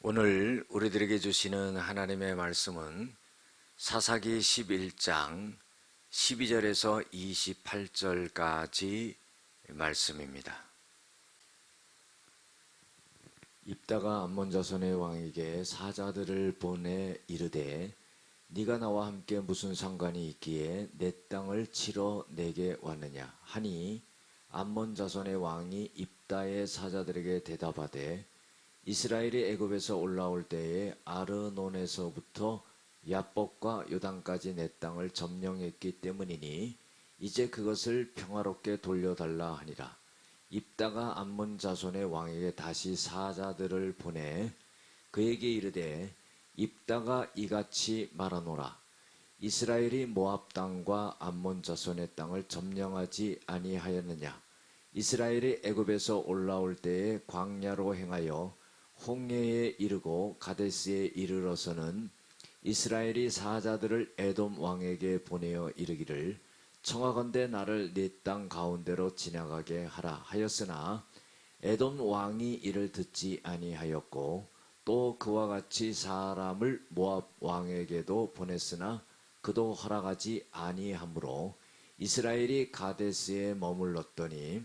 오늘 우리들에게 주시는 하나님의 말씀은 사사기 11장 12절에서 28절까지 말씀입니다. 입다가 암몬 자손의 왕에게 사자들을 보내 이르되 네가 나와 함께 무슨 상관이 있기에 내 땅을 치러 내게 왔느냐 하니 암몬 자손의 왕이 입다의 사자들에게 대답하되 이스라엘이 애굽에서 올라올 때에 아르논에서부터 야복과 요단까지 내 땅을 점령했기 때문이니 이제 그것을 평화롭게 돌려달라 하니라. 입다가 암몬 자손의 왕에게 다시 사자들을 보내 그에게 이르되 입다가 이같이 말하노라. 이스라엘이 모압 땅과 암몬 자손의 땅을 점령하지 아니하였느냐. 이스라엘이 애굽에서 올라올 때에 광야로 행하여 홍해에 이르고 가데스에 이르러서는 이스라엘이 사자들을 에돔 왕에게 보내어 이르기를 청하건대 나를 네 땅 가운데로 지나가게 하라 하였으나 에돔 왕이 이를 듣지 아니하였고 또 그와 같이 사람을 모압 왕에게도 보냈으나 그도 허락하지 아니하므로 이스라엘이 가데스에 머물렀더니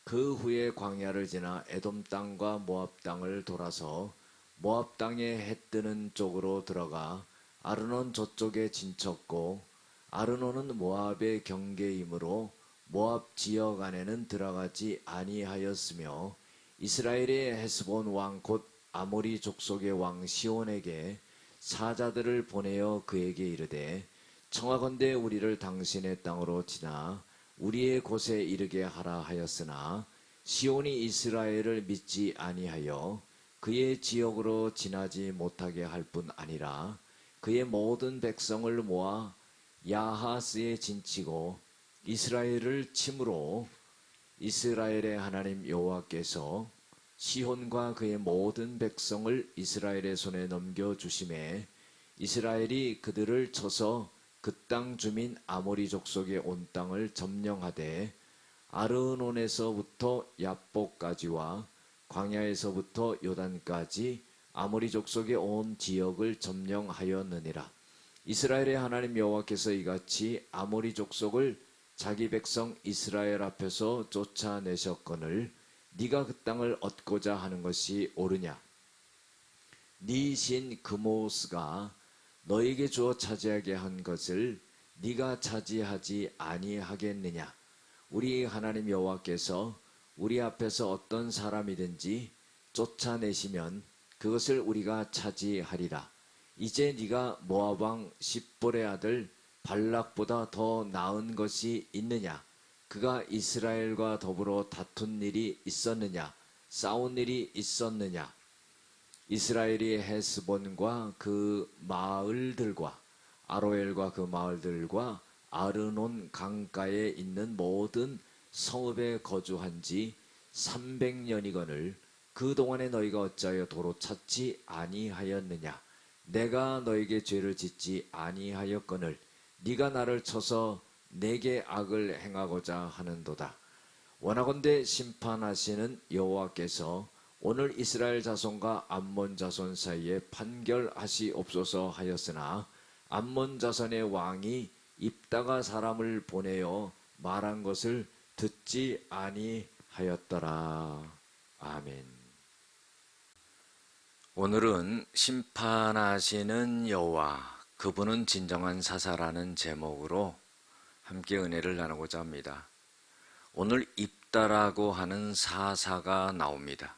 그 후에 광야를 지나 에돔 땅과 모압 땅을 돌아서 모압 땅에 해 뜨는 쪽으로 들어가 아르논 저쪽에 진쳤고 아르논은 모압의 경계이므로 모압 지역 안에는 들어가지 아니하였으며 이스라엘의 헤스본 왕 곧 아모리 족속의 왕 시온에게 사자들을 보내어 그에게 이르되 청하건대 우리를 당신의 땅으로 지나 우리의 곳에 이르게 하라 하였으나 시온이 이스라엘을 믿지 아니하여 그의 지역으로 지나지 못하게 할 뿐 아니라 그의 모든 백성을 모아 야하스에 진치고 이스라엘을 침으로 이스라엘의 하나님 여호와께서 시온과 그의 모든 백성을 이스라엘의 손에 넘겨주심에 이스라엘이 그들을 쳐서 그 땅 주민 아모리 족속의 온 땅을 점령하되 아르논에서부터 야복까지와 광야에서부터 요단까지 아모리 족속의 온 지역을 점령하였느니라. 이스라엘의 하나님 여호와께서 이같이 아모리 족속을 자기 백성 이스라엘 앞에서 쫓아내셨거늘 네가 그 땅을 얻고자 하는 것이 옳으냐. 네 신 그모스가 너에게 주어 차지하게 한 것을 네가 차지하지 아니하겠느냐. 우리 하나님 여호와께서 우리 앞에서 어떤 사람이든지 쫓아내시면 그것을 우리가 차지하리라. 이제 네가 모압 왕 십볼의 아들 발락보다 더 나은 것이 있느냐. 그가 이스라엘과 더불어 다툰 일이 있었느냐. 싸운 일이 있었느냐. 이스라엘이 헤스본과 그 마을들과 아로엘과 그 마을들과 아르논 강가에 있는 모든 성읍에 거주한 지 300년이거늘 그동안에 너희가 어찌하여 도로 찾지 아니하였느냐. 내가 너에게 죄를 짓지 아니하였거늘 네가 나를 쳐서 내게 악을 행하고자 하는도다. 원하건대 심판하시는 여호와께서 오늘 이스라엘 자손과 암몬 자손 사이에 판결하시옵소서 하였으나 암몬 자손의 왕이 입다가 사람을 보내어 말한 것을 듣지 아니하였더라. 아멘. 오늘은 심판하시는 여호와, 그분은 진정한 사사라는 제목으로 함께 은혜를 나누고자 합니다. 오늘 입다라고 하는 사사가 나옵니다.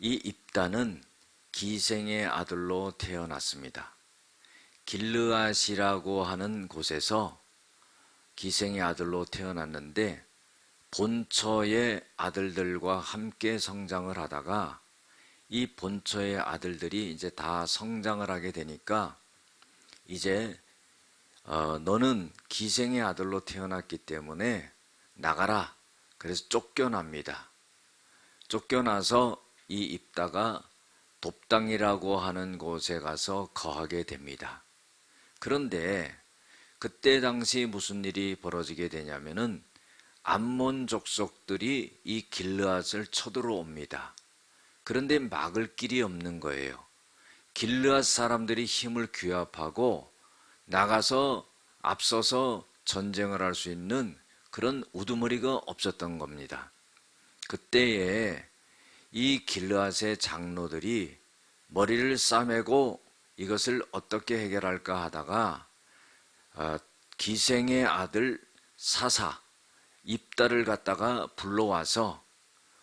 이 입다는 기생의 아들로 태어났습니다. 길르앗이라고 하는 곳에서 기생의 아들로 태어났는데 본처의 아들들과 함께 성장을 하다가 이 본처의 아들들이 이제 다 성장을 하게 되니까 이제 너는 기생의 아들로 태어났기 때문에 나가라. 그래서 쫓겨납니다. 쫓겨나서 이 입다가 돕당이라고 하는 곳에 가서 거하게 됩니다. 그런데 그때 당시 무슨 일이 벌어지게 되냐면은 암몬 족속들이 이 길르앗을 쳐들어옵니다. 그런데 막을 길이 없는 거예요. 길르앗 사람들이 힘을 규합하고 나가서 앞서서 전쟁을 할 수 있는 그런 우두머리가 없었던 겁니다. 그때에 이 길르앗의 장로들이 머리를 싸매고 이것을 어떻게 해결할까 하다가 기생의 아들 사사 입다를 갖다가 불러와서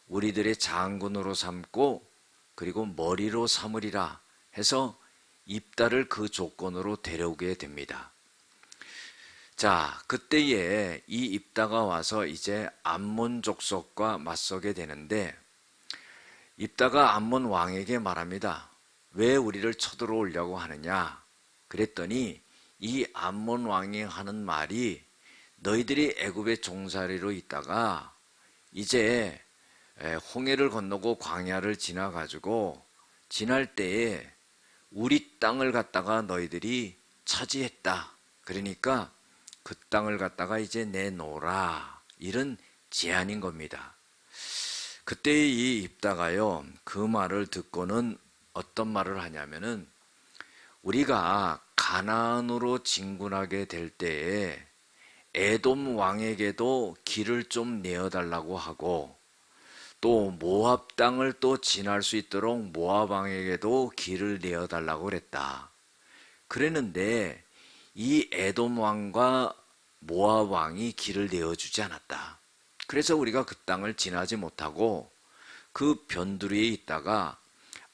우리들의 장군으로 삼고 그리고 머리로 삼으리라 해서 입다를 그 조건으로 데려오게 됩니다. 자, 그때에 이 입다가 와서 이제 암몬 족속과 맞서게 되는데 입다가 암몬 왕에게 말합니다. 왜 우리를 쳐들어오려고 하느냐? 그랬더니 이 암몬 왕이 하는 말이 너희들이 애굽의 종살이로 있다가 이제 홍해를 건너고 광야를 지나가지고 지날 때에 우리 땅을 갖다가 너희들이 차지했다. 그러니까 그 땅을 갖다가 이제 내놓으라. 이런 제안인 겁니다. 그때 이 입다가요, 그 말을 듣고는 어떤 말을 하냐면은 우리가 가나안으로 진군하게 될 때에 에돔 왕에게도 길을 좀 내어달라고 하고 또 모압 땅을 또 지날 수 있도록 모압 왕에게도 길을 내어달라고 그랬다. 그랬는데 이 에돔 왕과 모압 왕이 길을 내어주지 않았다. 그래서 우리가 그 땅을 지나지 못하고 그 변두리에 있다가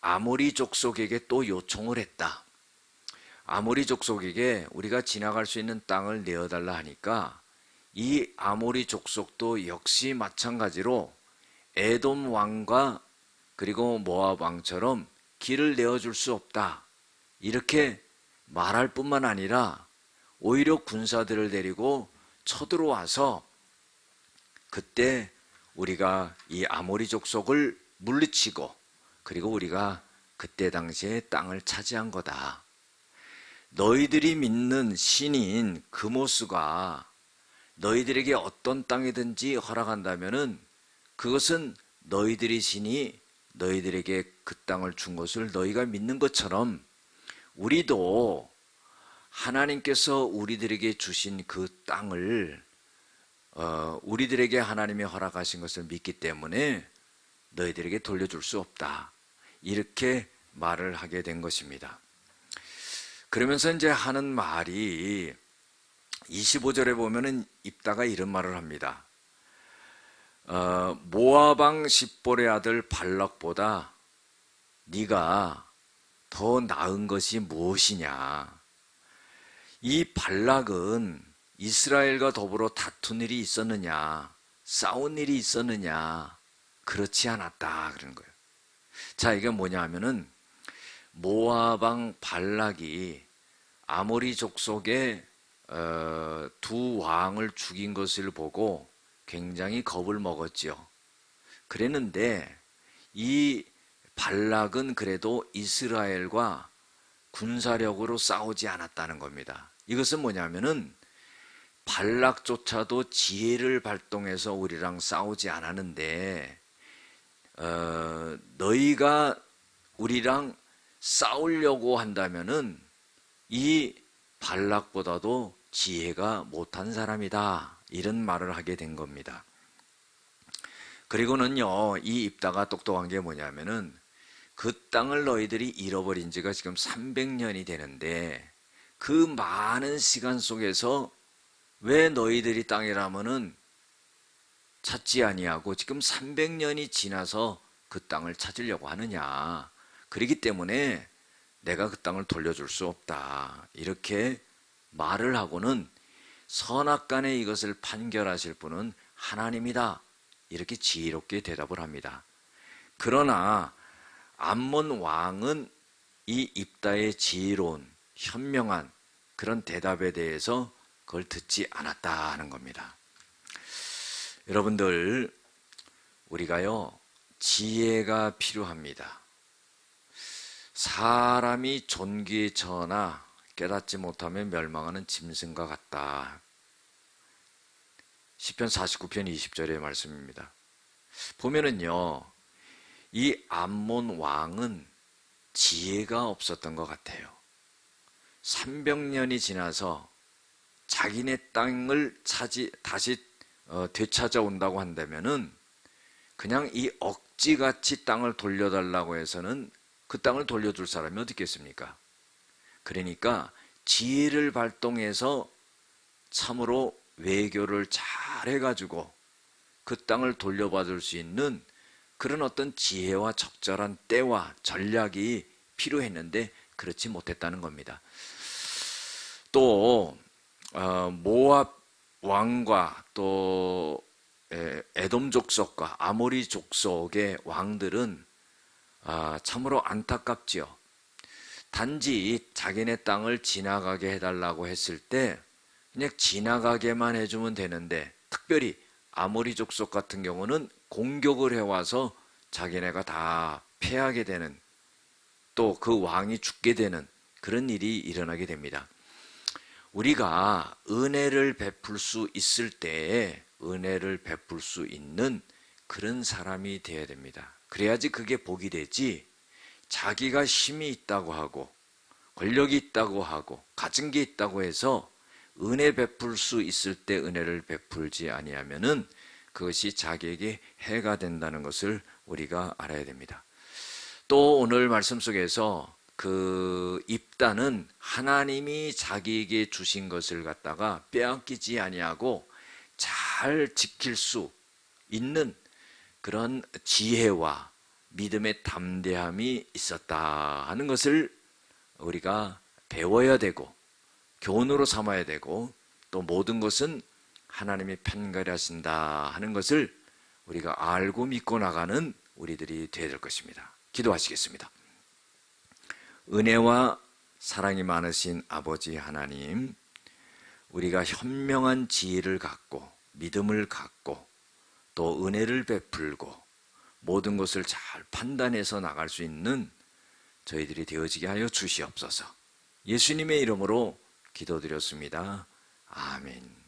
아모리 족속에게 또 요청을 했다. 아모리 족속에게 우리가 지나갈 수 있는 땅을 내어달라 하니까 이 아모리 족속도 역시 마찬가지로 에돔 왕과 그리고 모압 왕처럼 길을 내어줄 수 없다. 이렇게 말할 뿐만 아니라 오히려 군사들을 데리고 쳐들어와서 그때 우리가 이 아모리 족속을 물리치고 그리고 우리가 그때 당시에 땅을 차지한 거다. 너희들이 믿는 신인 그모스가 너희들에게 어떤 땅이든지 허락한다면은 그것은 너희들의 신이 너희들에게 그 땅을 준 것을 너희가 믿는 것처럼 우리도 하나님께서 우리들에게 주신 그 땅을 우리들에게 하나님이 허락하신 것을 믿기 때문에 너희들에게 돌려줄 수 없다. 이렇게 말을 하게 된 것입니다. 그러면서 이제 하는 말이 25절에 보면은 입다가 이런 말을 합니다. 모아방 십볼의 아들 발락보다 네가 더 나은 것이 무엇이냐? 이 발락은 이스라엘과 더불어 다툰 일이 있었느냐? 싸운 일이 있었느냐? 그렇지 않았다 그러는 거예요. 자, 이게 뭐냐 하면은 모아방 발락이 아모리 족속의 두 왕을 죽인 것을 보고 굉장히 겁을 먹었죠. 그랬는데 이 발락은 그래도 이스라엘과 군사력으로 싸우지 않았다는 겁니다. 이것은 뭐냐면은 발락조차도 지혜를 발동해서 우리랑 싸우지 않았는데 너희가 우리랑 싸우려고 한다면은 이 발락보다도 지혜가 못한 사람이다. 이런 말을 하게 된 겁니다. 그리고는요, 이 입다가 똑똑한 게 뭐냐면은 그 땅을 너희들이 잃어버린 지가 지금 300년이 되는데 그 많은 시간 속에서 왜 너희들이 땅이라면은 찾지 아니하고 지금 300년이 지나서 그 땅을 찾으려고 하느냐. 그렇기 때문에 내가 그 땅을 돌려줄 수 없다. 이렇게 말을 하고는 선악간에 이것을 판결하실 분은 하나님이다. 이렇게 지혜롭게 대답을 합니다. 그러나 암몬 왕은 이 입다의 지혜로운 현명한 그런 대답에 대해서 그걸 듣지 않았다 하는 겁니다. 여러분들, 우리가요 지혜가 필요합니다. 사람이 존귀에 처하나 깨닫지 못하면 멸망하는 짐승과 같다. 시편 49편 20절의 말씀입니다. 보면은요, 이 암몬 왕은 지혜가 없었던 것 같아요. 300년이 지나서 자기네 땅을 다시 되찾아온다고 한다면은 그냥 이 억지같이 땅을 돌려달라고 해서는 그 땅을 돌려줄 사람이 어디 있겠습니까? 그러니까 지혜를 발동해서 참으로 외교를 잘 해가지고 그 땅을 돌려받을 수 있는 그런 어떤 지혜와 적절한 때와 전략이 필요했는데 그렇지 못했다는 겁니다. 또 모압 왕과 또 에돔 족속과 아모리 족속의 왕들은 참으로 안타깝지요. 단지 자기네 땅을 지나가게 해달라고 했을 때 그냥 지나가게만 해주면 되는데, 특별히 아모리 족속 같은 경우는 공격을 해와서 자기네가 다 패하게 되는, 또 그 왕이 죽게 되는 그런 일이 일어나게 됩니다. 우리가 은혜를 베풀 수 있을 때에 은혜를 베풀 수 있는 그런 사람이 되어야 됩니다. 그래야지 그게 복이 되지, 자기가 힘이 있다고 하고 권력이 있다고 하고 가진 게 있다고 해서 은혜 베풀 수 있을 때 은혜를 베풀지 아니하면은 그것이 자기에게 해가 된다는 것을 우리가 알아야 됩니다. 또 오늘 말씀 속에서 그 입다는 하나님이 자기에게 주신 것을 갖다가 빼앗기지 아니하고 잘 지킬 수 있는 그런 지혜와 믿음의 담대함이 있었다 하는 것을 우리가 배워야 되고 교훈으로 삼아야 되고, 또 모든 것은 하나님이 편가하신다 하는 것을 우리가 알고 믿고 나가는 우리들이 되어야 될 것입니다. 기도하시겠습니다. 은혜와 사랑이 많으신 아버지 하나님, 우리가 현명한 지혜를 갖고 믿음을 갖고 또 은혜를 베풀고 모든 것을 잘 판단해서 나갈 수 있는 저희들이 되어지게 하여 주시옵소서. 예수님의 이름으로 기도드렸습니다. 아멘.